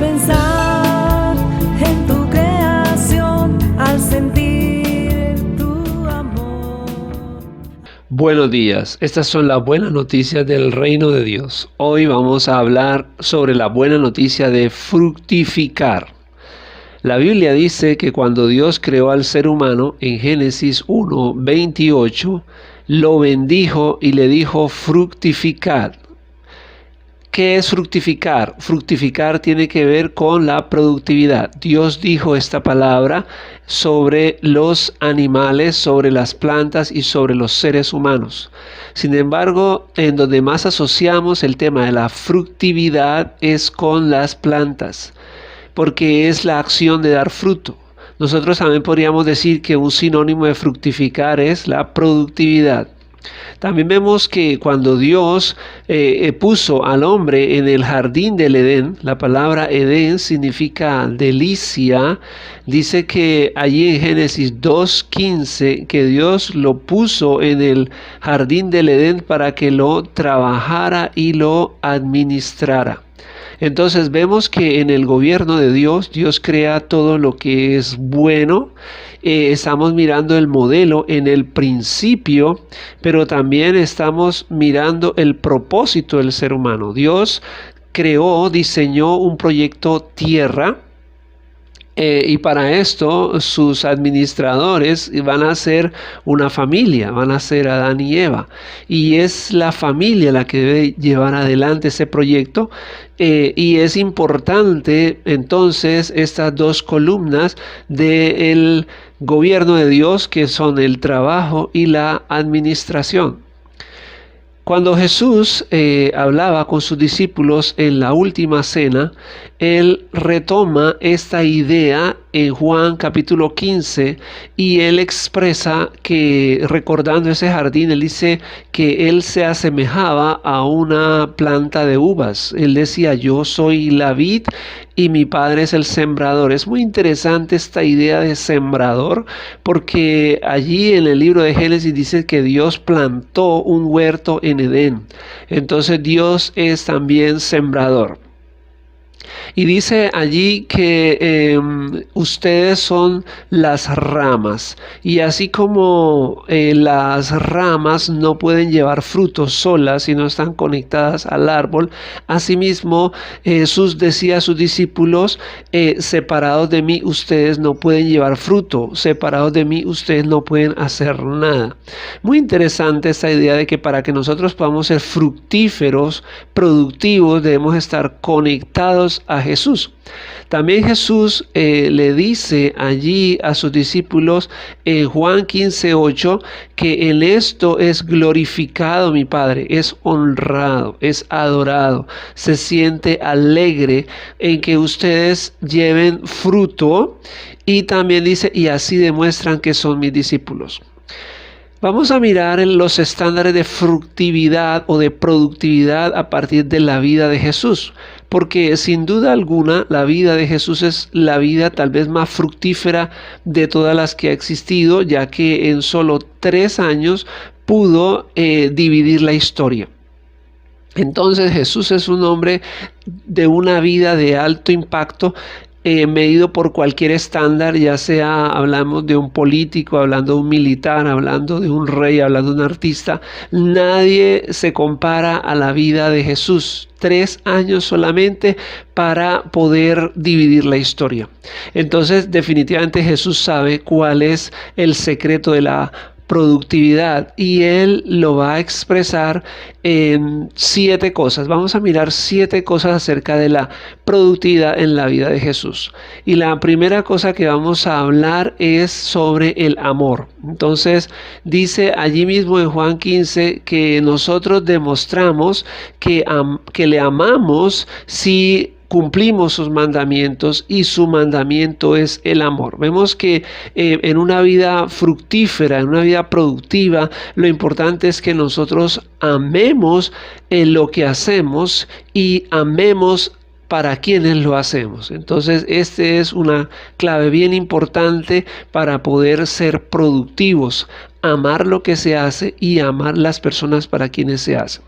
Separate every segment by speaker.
Speaker 1: pensar en tu creación al sentir tu amor.
Speaker 2: Buenos días, estas son las buenas noticias del reino de Dios. Hoy vamos a hablar sobre la buena noticia de fructificar. La Biblia dice que cuando Dios creó al ser humano, en Génesis 1:28, lo bendijo y le dijo fructificad. ¿Qué es fructificar? Fructificar tiene que ver con la productividad. Dios dijo esta palabra sobre los animales, sobre las plantas y sobre los seres humanos. Sin embargo, en donde más asociamos el tema de la fructividad es con las plantas, porque es la acción de dar fruto. Nosotros también podríamos decir que un sinónimo de fructificar es la productividad. También vemos que cuando Dios puso al hombre en el jardín del Edén, la palabra Edén significa delicia, dice que allí en Génesis 2:15 que Dios lo puso en el jardín del Edén para que lo trabajara y lo administrara. Entonces vemos que en el gobierno de Dios, Dios crea todo lo que es bueno. Estamos mirando el modelo en el principio, pero también estamos mirando el propósito del ser humano. Dios creó, diseñó un proyecto tierra. Y para esto sus administradores van a ser una familia, van a ser Adán y Eva. Y es la familia la que debe llevar adelante ese proyecto. Y es importante entonces estas dos columnas del gobierno de Dios, que son el trabajo y la administración. Cuando Jesús hablaba con sus discípulos en la última cena, Él retoma esta idea en Juan capítulo 15 y Él expresa que, recordando ese jardín, Él dice que Él se asemejaba a una planta de uvas. Él decía, yo soy la vid y mi padre es el sembrador. Es muy interesante esta idea de sembrador, porque allí en el libro de Génesis dice que Dios plantó un huerto en Edén. Entonces Dios es también sembrador. Y dice allí que ustedes son las ramas. Y así como las ramas no pueden llevar frutos solas si no están conectadas al árbol, asimismo Jesús decía a sus discípulos, separados de mí ustedes no pueden llevar fruto. Separados de mí ustedes no pueden hacer nada. Muy interesante esta idea de que para que nosotros podamos ser fructíferos, productivos, debemos estar conectados a Jesús. También Jesús le dice allí a sus discípulos en Juan 15:8 que en esto es glorificado mi Padre, es honrado, es adorado, se siente alegre en que ustedes lleven fruto, y también dice, y así demuestran que son mis discípulos. Vamos a mirar en los estándares de fructividad o de productividad a partir de la vida de Jesús, porque sin duda alguna la vida de Jesús es la vida tal vez más fructífera de todas las que ha existido, ya que en solo 3 años pudo dividir la historia. Entonces Jesús es un hombre de una vida de alto impacto, medido por cualquier estándar, ya sea hablamos de un político, hablando de un militar, hablando de un rey, hablando de un artista. Nadie se compara a la vida de Jesús. 3 años solamente para poder dividir la historia. Entonces definitivamente Jesús sabe cuál es el secreto de la productividad, y Él lo va a expresar en 7 cosas. Vamos a mirar 7 cosas acerca de la productividad en la vida de Jesús. Y la primera cosa que vamos a hablar es sobre el amor. Entonces dice allí mismo en Juan 15 que nosotros demostramos que le amamos si cumplimos sus mandamientos, y su mandamiento es el amor. Vemos que en una vida fructífera, en una vida productiva, lo importante es que nosotros amemos lo que hacemos y amemos para quienes lo hacemos. Entonces, este es una clave bien importante para poder ser productivos: amar lo que se hace y amar las personas para quienes se hace.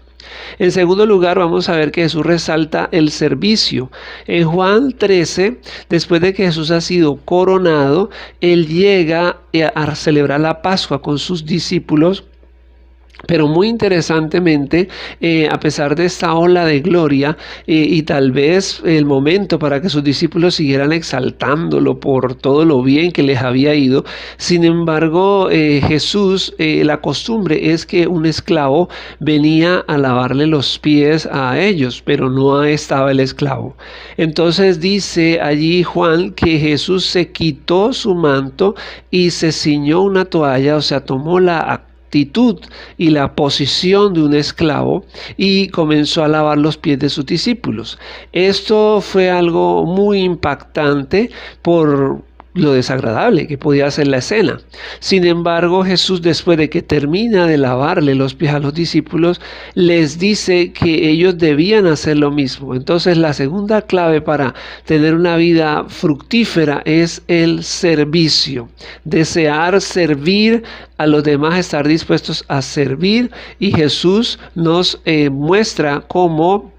Speaker 2: En segundo lugar, vamos a ver que Jesús resalta el servicio. En Juan 13, después de que Jesús ha sido coronado, Él llega a celebrar la Pascua con sus discípulos. Pero muy interesantemente, a pesar de esta ola de gloria y tal vez el momento para que sus discípulos siguieran exaltándolo por todo lo bien que les había ido, sin embargo Jesús, la costumbre es que un esclavo venía a lavarle los pies a ellos, pero no estaba el esclavo. Entonces dice allí Juan que Jesús se quitó su manto y se ciñó una toalla, o sea, tomó la actitud y la posición de un esclavo y comenzó a lavar los pies de sus discípulos. Esto fue algo muy impactante por lo desagradable que podía ser la escena. Sin embargo, Jesús, después de que termina de lavarle los pies a los discípulos, les dice que ellos debían hacer lo mismo. Entonces, la segunda clave para tener una vida fructífera es el servicio. Desear servir a los demás, estar dispuestos a servir, y Jesús nos muestra cómo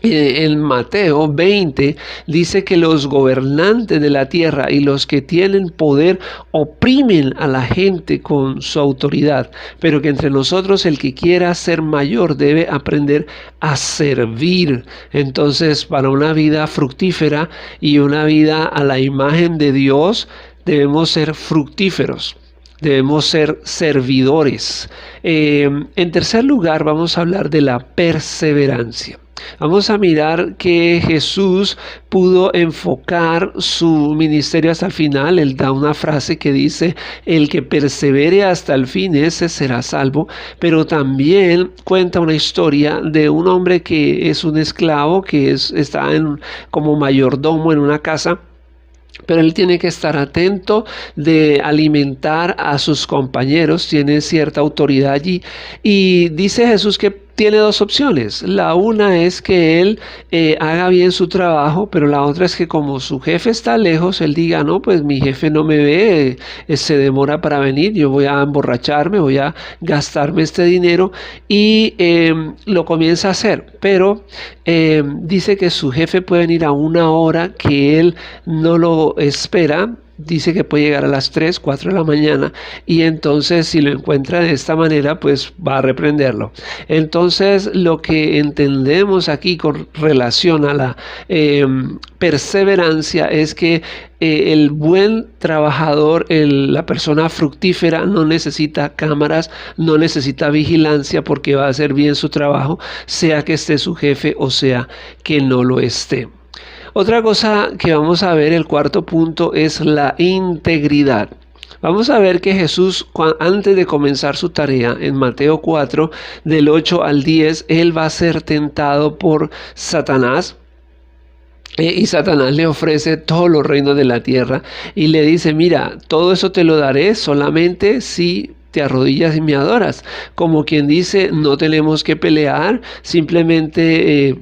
Speaker 2: en Mateo 20 dice que los gobernantes de la tierra y los que tienen poder oprimen a la gente con su autoridad, pero que entre nosotros el que quiera ser mayor debe aprender a servir. Entonces, para una vida fructífera y una vida a la imagen de Dios, debemos ser fructíferos. Debemos ser servidores. En tercer lugar, vamos a hablar de la perseverancia. Vamos a mirar que Jesús pudo enfocar su ministerio hasta el final. Él da una frase que dice: el que persevere hasta el fin, ese será salvo. Pero también cuenta una historia de un hombre que es un esclavo, que está como mayordomo en una casa. Pero él tiene que estar atento de alimentar a sus compañeros, tiene cierta autoridad allí. Y dice Jesús que tiene dos opciones. La una es que él haga bien su trabajo, pero la otra es que como su jefe está lejos, él diga: no, pues mi jefe no me ve, se demora para venir, yo voy a emborracharme, voy a gastarme este dinero, y lo comienza a hacer. Pero dice que su jefe puede venir a una hora que él no lo espera. Dice que puede llegar a las 3, 4 de la mañana, y entonces si lo encuentra de esta manera, pues va a reprenderlo. Entonces, lo que entendemos aquí con relación a la perseverancia es que el buen trabajador, la persona fructífera, no necesita cámaras, no necesita vigilancia, porque va a hacer bien su trabajo, sea que esté su jefe o sea que no lo esté. Otra cosa que vamos a ver, el cuarto punto, es la integridad. Vamos a ver que Jesús, antes de comenzar su tarea, en Mateo 4, del 8 al 10, él va a ser tentado por Satanás. Y Satanás le ofrece todos los reinos de la tierra y le dice: mira, todo eso te lo daré solamente si te arrodillas y me adoras. Como quien dice: no tenemos que pelear, simplemente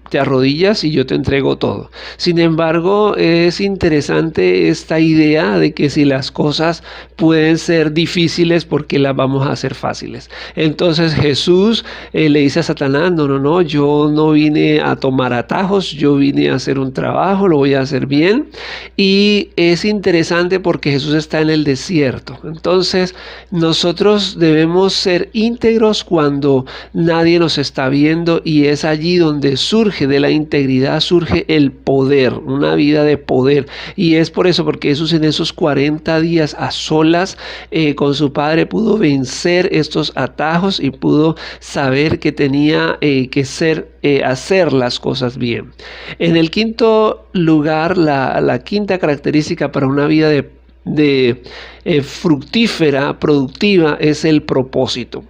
Speaker 2: te arrodillas y yo te entrego todo. Sin embargo, es interesante esta idea de que si las cosas pueden ser difíciles, ¿por qué las vamos a hacer fáciles? Entonces Jesús le dice a Satanás: no, yo no vine a tomar atajos, yo vine a hacer un trabajo, lo voy a hacer bien. Y es interesante porque Jesús está en el desierto. Entonces, nosotros debemos ser íntegros cuando nadie nos está viendo, y es allí donde surge de la integridad, surge el poder, una vida de poder. Y es por eso, porque Jesús en esos 40 días a solas con su Padre pudo vencer estos atajos y pudo saber que tenía que hacer las cosas bien. En el quinto lugar, la quinta característica para una vida fructífera, productiva, es el propósito.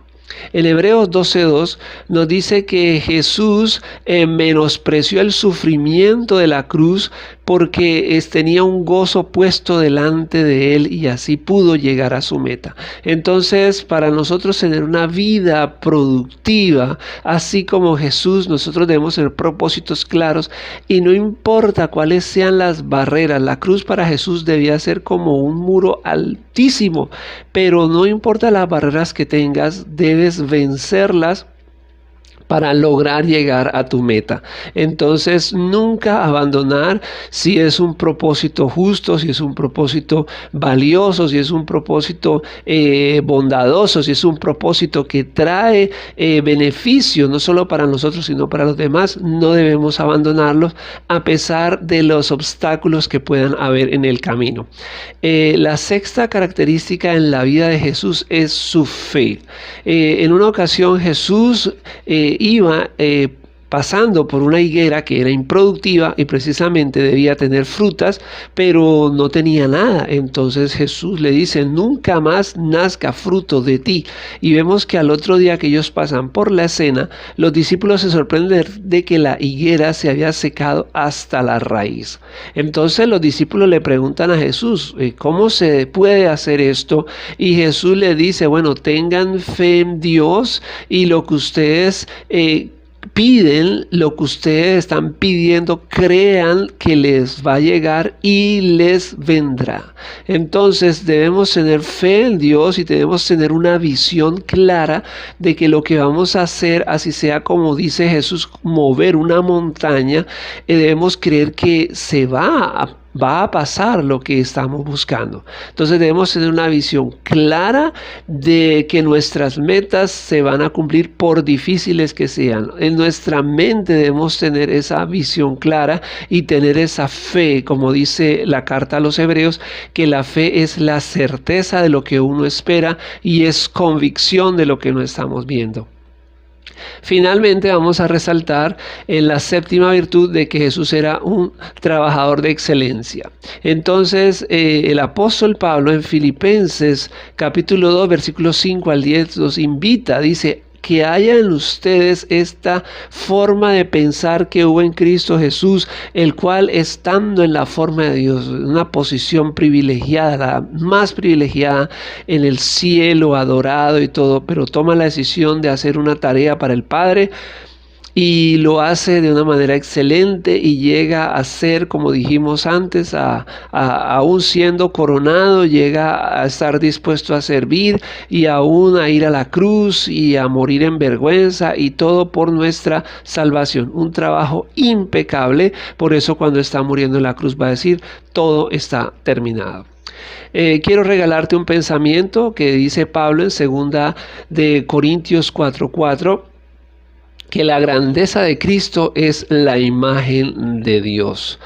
Speaker 2: En Hebreos 12:2 nos dice que Jesús menospreció el sufrimiento de la cruz porque tenía un gozo puesto delante de él, y así pudo llegar a su meta. Entonces, para nosotros tener una vida productiva, así como Jesús, nosotros debemos tener propósitos claros, y no importa cuáles sean las barreras. La cruz para Jesús debía ser como un muro altísimo, pero no importa las barreras que tengas, debes vencerlas para lograr llegar a tu meta. Entonces, nunca abandonar si es un propósito justo, si es un propósito valioso, si es un propósito bondadoso, si es un propósito que trae beneficio, no solo para nosotros, sino para los demás. No debemos abandonarlos a pesar de los obstáculos que puedan haber en el camino. La sexta característica en la vida de Jesús es su fe. En una ocasión Jesús iba pasando por una higuera que era improductiva y precisamente debía tener frutas, pero no tenía nada. Entonces Jesús le dice: nunca más nazca fruto de ti. Y vemos que al otro día que ellos pasan por la escena, los discípulos se sorprenden de que la higuera se había secado hasta la raíz. Entonces los discípulos le preguntan a Jesús: ¿cómo se puede hacer esto? Y Jesús le dice: bueno, tengan fe en Dios, y lo que ustedes piden, lo que ustedes están pidiendo, crean que les va a llegar y les vendrá. Entonces debemos tener fe en Dios y debemos tener una visión clara de que lo que vamos a hacer, así sea como dice Jesús, mover una montaña, debemos creer que se va a pasar lo que estamos buscando. Entonces debemos tener una visión clara de que nuestras metas se van a cumplir por difíciles que sean. En nuestra mente debemos tener esa visión clara y tener esa fe, como dice la carta a los Hebreos, que la fe es la certeza de lo que uno espera y es convicción de lo que no estamos viendo. Finalmente vamos a resaltar en la séptima virtud de que Jesús era un trabajador de excelencia. Entonces el apóstol Pablo en Filipenses capítulo 2 versículos 5 al 10 nos invita, dice: que haya en ustedes esta forma de pensar que hubo en Cristo Jesús, el cual, estando en la forma de Dios, en una posición privilegiada, la más privilegiada en el cielo, adorado y todo, pero toma la decisión de hacer una tarea para el Padre, y lo hace de una manera excelente y llega a ser, como dijimos antes, aún siendo coronado, llega a estar dispuesto a servir y aún a ir a la cruz y a morir en vergüenza, y todo por nuestra salvación. Un trabajo impecable. Por eso cuando está muriendo en la cruz va a decir: todo está terminado. Quiero regalarte un pensamiento que dice Pablo en 2 de Corintios 4:4, que la grandeza de Cristo es la imagen de Dios.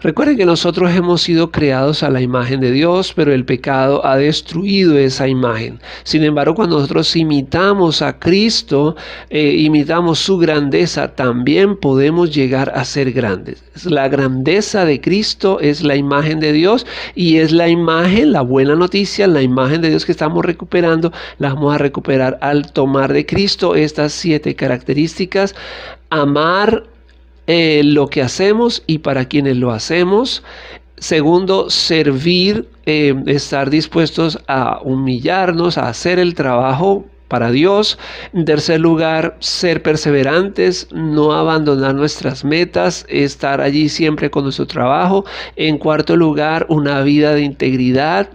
Speaker 2: Recuerden que nosotros hemos sido creados a la imagen de Dios, pero el pecado ha destruido esa imagen. Sin embargo, cuando nosotros imitamos a Cristo, imitamos su grandeza, también podemos llegar a ser grandes. La grandeza de Cristo es la imagen de Dios, y es la imagen, la buena noticia, la imagen de Dios que estamos recuperando, la vamos a recuperar al tomar de Cristo estas 7 características: amar lo que hacemos y para quienes lo hacemos. Segundo, servir, estar dispuestos a humillarnos, a hacer el trabajo para Dios. En tercer lugar, ser perseverantes, no abandonar nuestras metas, estar allí siempre con nuestro trabajo. En cuarto lugar, una vida de integridad.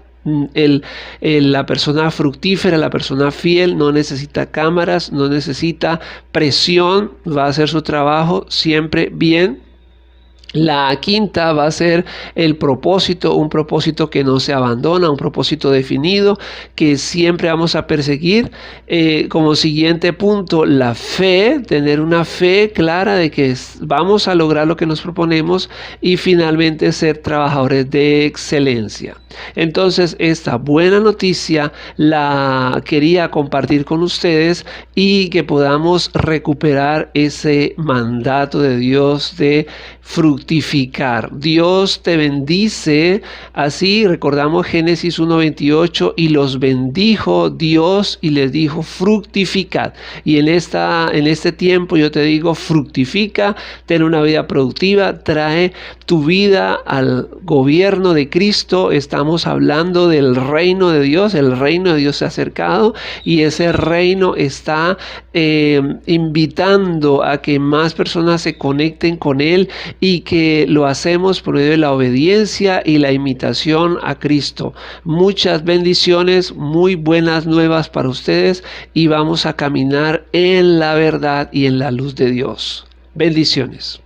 Speaker 2: La persona fructífera, la persona fiel, no necesita cámaras, no necesita presión, va a hacer su trabajo siempre bien. La quinta va a ser el propósito, un propósito que no se abandona, un propósito definido que siempre vamos a perseguir. Como siguiente punto, la fe, tener una fe clara de que vamos a lograr lo que nos proponemos. Y finalmente, ser trabajadores de excelencia. Entonces, esta buena noticia la quería compartir con ustedes, y que podamos recuperar ese mandato de Dios de fructificar. Dios te bendice. Así recordamos Génesis 1:28, y los bendijo Dios y les dijo: fructificad. Y en este tiempo yo te digo: fructifica, ten una vida productiva, trae tu vida al gobierno de Cristo. Estamos hablando del reino de Dios. El reino de Dios se ha acercado, y ese reino está invitando a que más personas se conecten con Él, y que que lo hacemos por medio de la obediencia y la imitación a Cristo. Muchas bendiciones, muy buenas nuevas para ustedes y vamos a caminar en la verdad y en la luz de Dios. Bendiciones.